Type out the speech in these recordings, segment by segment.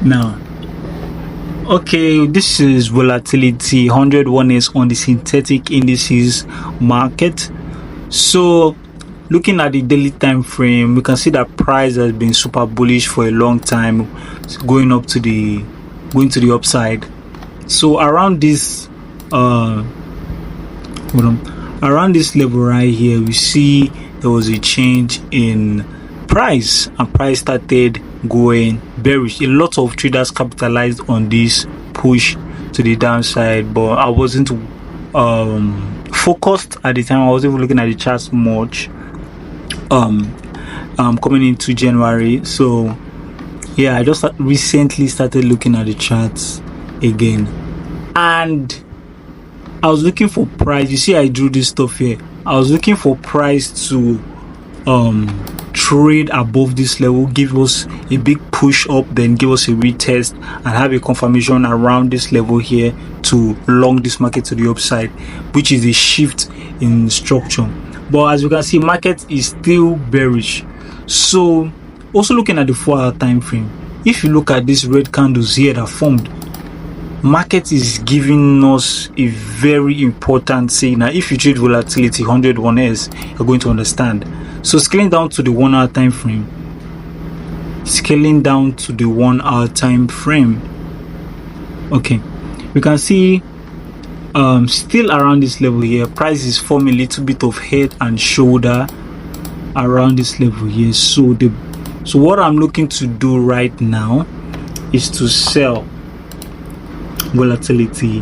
Now, okay, this is volatility 101 is on the synthetic indices market. So looking at the daily time frame, we can see that price has been super bullish for a long time, going to the upside. So around this around this level right here, we see there was a change in price, and price started going bearish. A lot of traders capitalized on this push to the downside, but I wasn't focused at the time. I wasn't even looking at the charts much coming into January. So yeah, I just recently started looking at the charts again, and I was looking for price. You see, I drew this stuff here. I was looking for price to trade above this level, give us a big push up, then give us a retest and have a confirmation around this level here to long this market to the upside, which is a shift in structure. But as you can see, market is still bearish. So also looking at the 4-hour time frame, if you look at these red candles here that formed, market is giving us a very important signal. If you trade volatility 101s, you're going to understand. So scaling down to the 1-hour time frame, okay, we can see still around this level here, price is forming a little bit of head and shoulder around this level here. So what I'm looking to do right now is to sell volatility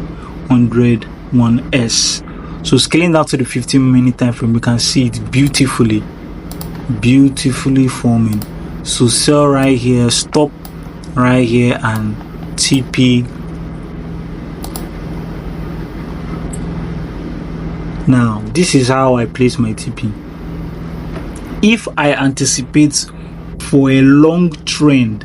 101s. So scaling down to the 15-minute time frame, you can see it beautifully forming. So sell right here, stop right here, and TP. Now this is how I place my TP. If I anticipate for a long trend,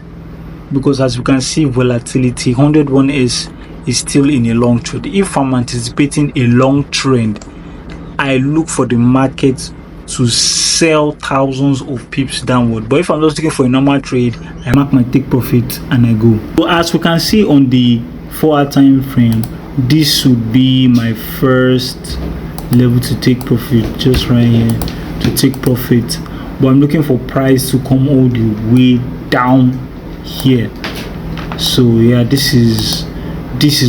because as you can see, volatility 101 is still in a long trend. If I'm anticipating a long trend, I look for the market to sell thousands of pips downward. But if I'm just looking for a normal trade, I mark my take profit and I go. So as we can see on the 4-hour time frame, this would be my first level to take profit, just right here to take profit. But I'm looking for price to come all the way down here. So yeah, this is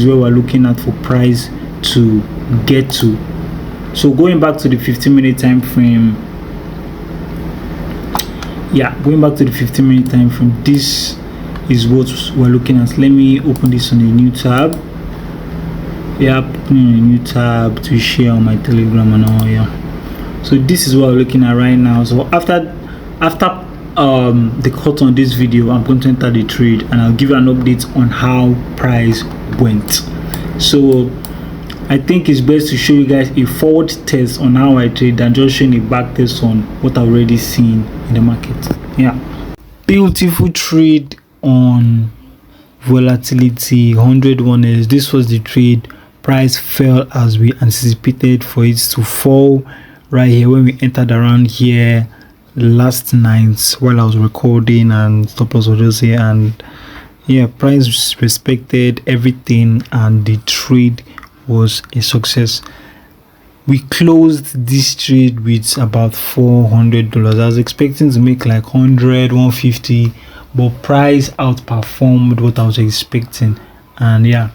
where we're looking at for price to get to. So going back to the 15-minute time frame, this is what we're looking at. Let me open this on a new tab. Opening a new tab to share on my Telegram and all. So this is what we're looking at right now. So after the cut on this video, I'm going to enter the trade and I'll give you an update on how price went. So I think it's best to show you guys a forward test on how I trade than just showing a back test on what I've already seen in the market. Beautiful trade on volatility 101s. This was the trade. Price fell as we anticipated for it to fall right here when we entered around here last night while I was recording, and stop loss was just here, and yeah, price respected everything and the trade was a success. We closed this trade with about $400. I was expecting to make like 150, but price outperformed what I was expecting, and yeah,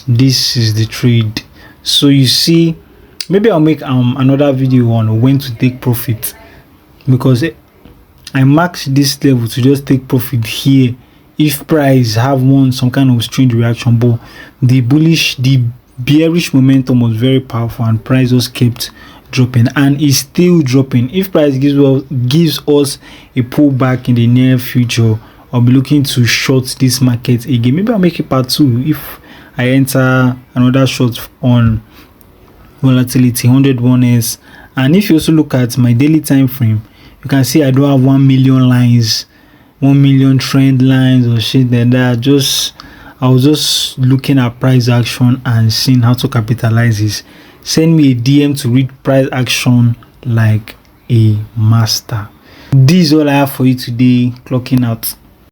this is the trade. So you see, maybe I'll make another video on when to take profit, because I marked this level to just take profit here if price have some kind of strange reaction, but the bearish momentum was very powerful and price just kept dropping and is still dropping. If price gives us a pullback in the near future, I'll be looking to short this market again. Maybe I'll make a part 2 if I enter another short on volatility 101s. And if you also look at my daily time frame, you can see I don't have 1 million lines, 1 million trend lines or shit like that. I was just looking at price action and seeing how to capitalize this. Send me a DM to read price action like a master. This is all I have for you today. Clocking out.